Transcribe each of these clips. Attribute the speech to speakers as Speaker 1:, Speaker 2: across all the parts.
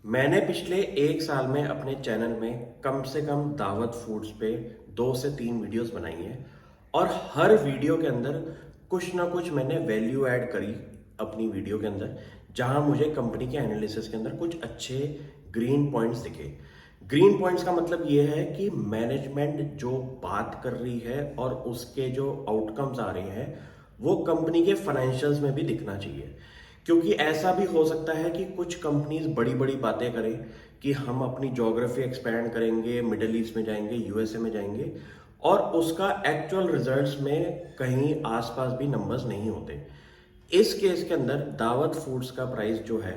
Speaker 1: मैंने पिछले 1 साल में अपने चैनल में कम से कम दावत फूड्स पे 2 से 3 वीडियोस बनाई हैं और हर वीडियो के अंदर कुछ ना कुछ मैंने वैल्यू ऐड करी अपनी वीडियो के अंदर, जहां मुझे कंपनी के एनालिसिस के अंदर कुछ अच्छे ग्रीन पॉइंट्स दिखे। ग्रीन पॉइंट्स का मतलब ये है कि मैनेजमेंट जो बात कर रही है और उसके जो आउटकम्स आ रहे हैं वो कंपनी के फाइनेंशियल्स में भी दिखना चाहिए। क्योंकि ऐसा भी हो सकता है कि कुछ कंपनीज बड़ी बड़ी बातें करें कि हम अपनी ज्योग्राफी एक्सपैंड करेंगे, मिडल ईस्ट में जाएंगे, यूएसए में जाएंगे, और उसका एक्चुअल रिजल्ट्स में कहीं आसपास भी नंबर्स नहीं होते। इस केस के अंदर दावत फूड्स का प्राइस जो है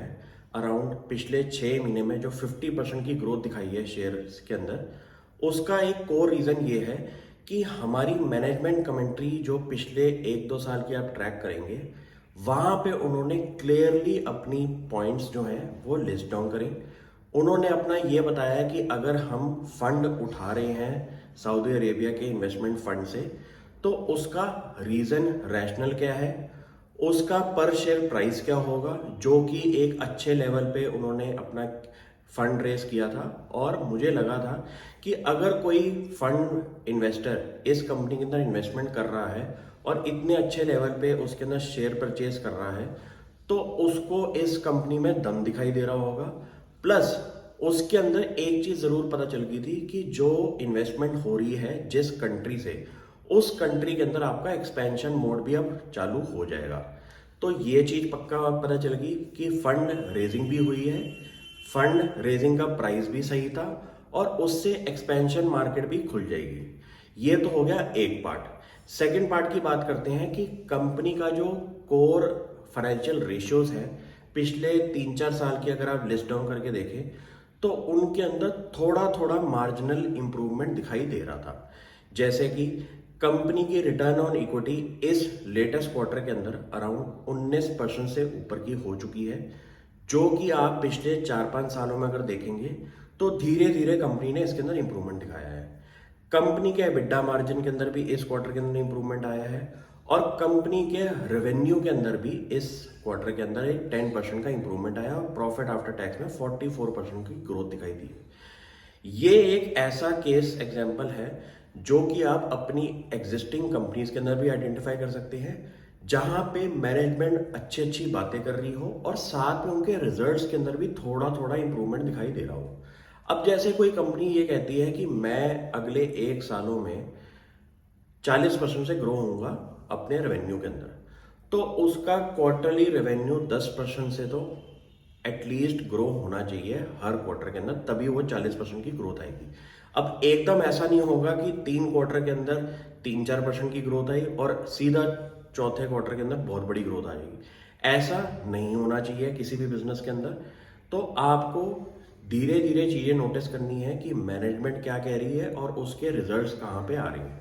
Speaker 1: अराउंड पिछले 6 महीने में जो 50% की ग्रोथ दिखाई है शेयर के अंदर, उसका एक कोर रीजन ये है कि हमारी मैनेजमेंट कमेंट्री जो पिछले 1-2 साल की आप ट्रैक करेंगे, वहां पे उन्होंने क्लियरली अपनी पॉइंट्स जो हैं वो लिस्ट डाउन करें। उन्होंने अपना ये बताया कि अगर हम फंड उठा रहे हैं सऊदी अरेबिया के इन्वेस्टमेंट फंड से, तो उसका रीजन रैशनल क्या है, उसका पर शेयर प्राइस क्या होगा, जो कि एक अच्छे लेवल पे उन्होंने अपना फंड रेस किया था। और मुझे लगा था कि अगर कोई फंड इन्वेस्टर इस कंपनी के अंदर इन्वेस्टमेंट कर रहा है और इतने अच्छे लेवल पे उसके अंदर शेयर परचेज कर रहा है, तो उसको इस कंपनी में दम दिखाई दे रहा होगा। प्लस उसके अंदर एक चीज जरूर पता चल गई थी कि जो इन्वेस्टमेंट हो रही है जिस कंट्री से, उस कंट्री के अंदर आपका एक्सपेंशन मोड भी अब चालू हो जाएगा। तो ये चीज पक्का पता चल गई कि फंड रेजिंग भी हुई है, फंड रेजिंग का प्राइस भी सही था, और उससे एक्सपेंशन मार्केट भी खुल जाएगी। ये तो हो गया एक पार्ट। सेकंड पार्ट की बात करते हैं कि कंपनी का जो कोर फाइनेंशियल रेशियोज है पिछले 3-4 साल की अगर आप लिस्ट डाउन करके देखें, तो उनके अंदर थोड़ा थोड़ा मार्जिनल इंप्रूवमेंट दिखाई दे रहा था। जैसे कि कंपनी की रिटर्न ऑन इक्विटी इस लेटेस्ट क्वार्टर के अंदर अराउंड 19% से ऊपर की हो चुकी है, जो कि आप पिछले 4-5 सालों में अगर देखेंगे तो धीरे धीरे कंपनी ने इसके अंदर इंप्रूवमेंट दिखाया है। कंपनी के एबिटा मार्जिन के अंदर भी इस क्वार्टर के अंदर इंप्रूवमेंट आया है, और कंपनी के रेवेन्यू के अंदर भी इस क्वार्टर के अंदर एक 10% का इंप्रूवमेंट आया और प्रॉफिट आफ्टर टैक्स में 44% की ग्रोथ दिखाई दी है। ये एक ऐसा केस एग्जाम्पल है जो कि आप अपनी एग्जिस्टिंग कंपनीज के अंदर भी आइडेंटिफाई कर सकते हैं, जहां पे मैनेजमेंट अच्छी अच्छी बातें कर रही हो और साथ में उनके रिजल्ट्स के अंदर भी थोड़ा थोड़ा इंप्रूवमेंट दिखाई दे रहा हो। अब जैसे कोई कंपनी ये कहती है कि मैं अगले 1 सालों में 40% से ग्रो होऊंगा अपने रेवेन्यू के अंदर, तो उसका क्वार्टरली रेवेन्यू 10% से तो एटलीस्ट ग्रो होना चाहिए हर क्वार्टर के अंदर, तभी वो 40% की ग्रोथ आएगी। अब एकदम ऐसा नहीं होगा कि 3 क्वार्टर के अंदर 3-4% की ग्रोथ आई और सीधा चौथे क्वार्टर के अंदर बहुत बड़ी ग्रोथ आ जाएगी। ऐसा नहीं होना चाहिए किसी भी बिजनेस के अंदर। तो आपको धीरे धीरे चीजें नोटिस करनी है कि मैनेजमेंट क्या कह रही है और उसके रिजल्ट्स कहाँ पे आ रहे हैं।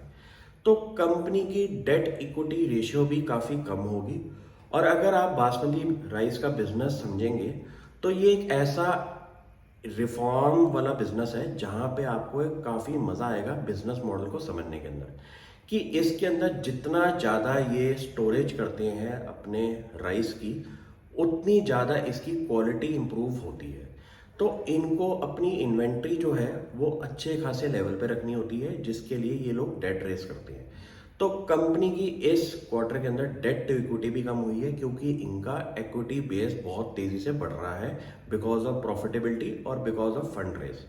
Speaker 1: तो कंपनी की डेट इक्विटी रेशियो भी काफ़ी कम होगी। और अगर आप बासमती राइस का बिजनेस समझेंगे, तो ये एक ऐसा रिफॉर्म वाला बिजनेस है जहां पे आपको एक काफ़ी मज़ा आएगा बिजनेस मॉडल को समझने के अंदर, कि इसके अंदर जितना ज़्यादा ये स्टोरेज करते हैं अपने राइस की, उतनी ज़्यादा इसकी क्वालिटी इंप्रूव होती है। तो इनको अपनी इन्वेंट्री जो है वो अच्छे खासे लेवल पे रखनी होती है, जिसके लिए ये लोग डेट रेस करते हैं। तो कंपनी की इस क्वार्टर के अंदर डेट टू इक्विटी भी कम हुई है, क्योंकि इनका इक्विटी बेस बहुत तेजी से बढ़ रहा है बिकॉज ऑफ प्रॉफिटेबिलिटी और बिकॉज ऑफ फंड रेस।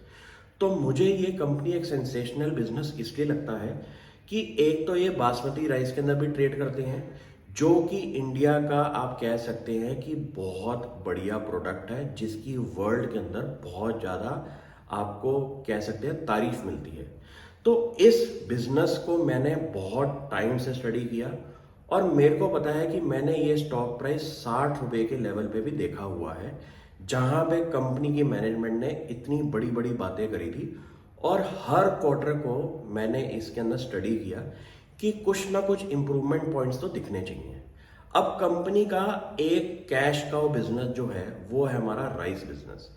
Speaker 1: तो मुझे ये कंपनी एक सेंसेशनल बिजनेस इसलिए लगता है कि एक तो ये बासमती राइस के अंदर भी ट्रेड करते हैं, जो कि इंडिया का आप कह सकते हैं कि बहुत बढ़िया प्रोडक्ट है, जिसकी वर्ल्ड के अंदर बहुत ज़्यादा आपको कह सकते हैं तारीफ मिलती है। तो इस बिजनेस को मैंने बहुत टाइम से स्टडी किया, और मेरे को पता है कि मैंने ये स्टॉक प्राइस 60 रुपए के लेवल पे भी देखा हुआ है, जहां पे कंपनी की मैनेजमेंट ने इतनी बड़ी बड़ी बातें करी थी। और हर क्वार्टर को मैंने इसके अंदर स्टडी किया कि कुछ ना कुछ इंप्रूवमेंट पॉइंट्स तो दिखने चाहिए। अब कंपनी का एक कैश काउ बिजनेस जो है वो है हमारा राइस बिजनेस।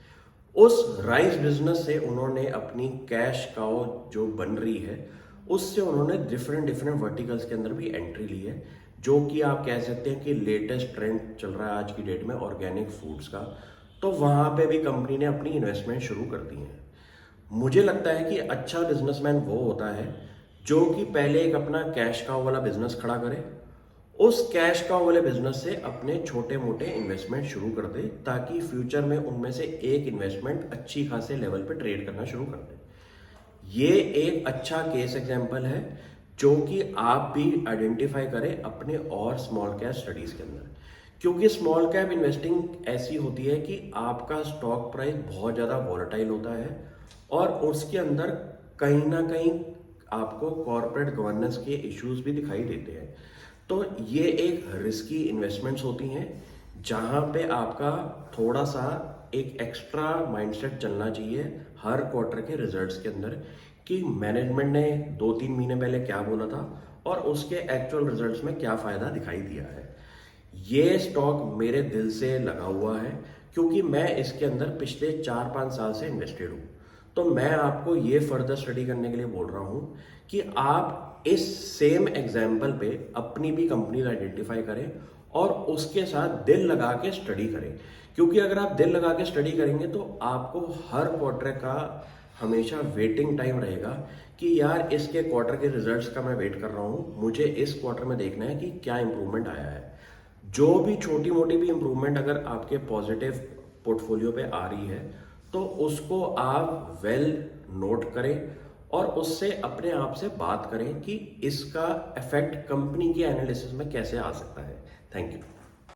Speaker 1: उस राइस बिजनेस से उन्होंने अपनी कैश काउ जो बन रही है, उससे उन्होंने डिफरेंट डिफरेंट वर्टिकल्स के अंदर भी एंट्री ली है, जो कि आप कह सकते हैं कि लेटेस्ट ट्रेंड चल रहा है आज की डेट में ऑर्गेनिक फूड्स का। तो वहाँ पे भी कंपनी ने अपनी इन्वेस्टमेंट शुरू कर दी है। मुझे लगता है कि अच्छा बिजनेसमैन वो होता है जो कि पहले एक अपना कैश काउ वाला बिजनेस खड़ा करे, उस कैश काउ वाले बिजनेस से अपने छोटे मोटे इन्वेस्टमेंट शुरू कर दे, ताकि फ्यूचर में उनमें से एक इन्वेस्टमेंट अच्छी खासे लेवल पे ट्रेड करना शुरू कर दे। ये एक अच्छा केस एग्जांपल है जो कि आप भी आइडेंटिफाई करें अपने और स्मॉल कैप स्टडीज के अंदर, क्योंकि स्मॉल कैप इन्वेस्टिंग ऐसी होती है कि आपका स्टॉक प्राइस बहुत ज़्यादा वॉलेटाइल होता है और उसके अंदर कहीं ना कहीं आपको कॉर्पोरेट गवर्नेंस के इश्यूज भी दिखाई देते हैं। तो ये एक रिस्की इन्वेस्टमेंट्स होती हैं जहाँ पे आपका थोड़ा सा एक एक्स्ट्रा माइंडसेट चलना चाहिए हर क्वार्टर के रिजल्ट्स के अंदर, कि मैनेजमेंट ने 2-3 महीने पहले क्या बोला था और उसके एक्चुअल रिजल्ट्स में क्या फ़ायदा दिखाई दिया है। ये स्टॉक मेरे दिल से लगा हुआ है क्योंकि मैं इसके अंदर पिछले 4-5 साल से इन्वेस्टेड हूँ। तो मैं आपको ये फर्दर स्टडी करने के लिए बोल रहा हूँ कि आप इस सेम एग्जाम्पल पे अपनी भी कंपनी आइडेंटिफाई करें और उसके साथ दिल लगा के स्टडी करें, क्योंकि अगर आप दिल लगा के स्टडी करेंगे तो आपको हर क्वार्टर का हमेशा वेटिंग टाइम रहेगा कि यार इसके क्वार्टर के रिजल्ट्स का मैं वेट कर रहा हूँ, मुझे इस क्वार्टर में देखना है कि क्या इंप्रूवमेंट आया है। जो भी छोटी मोटी भी इंप्रूवमेंट अगर आपके पॉजिटिव पोर्टफोलियो पे आ रही है तो उसको आप वेल नोट करें और उससे अपने आप से बात करें कि इसका इफेक्ट कंपनी के एनालिसिस में कैसे आ सकता है। Thank you.